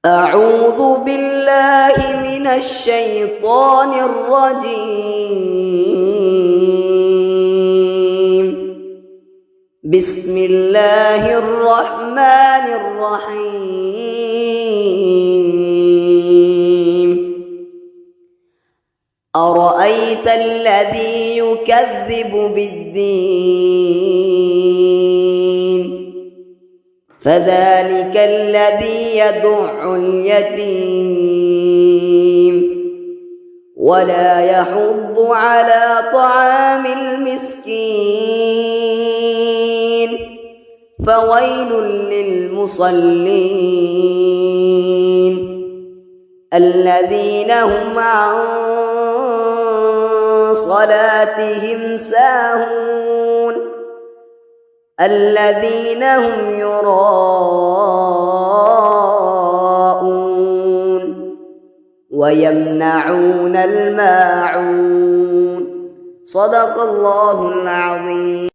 أعوذ بالله من الشيطان الرجيم. بسم الله الرحمن الرحيم. أرأيت الذي يكذب بالدين فذلك الذي يدع اليتيم ولا يحض على طعام المسكين فويل للمصلين الذين هم عن صلاتهم ساهون الذين هم يراءون ويمنعون الماعون. صدق الله العظيم.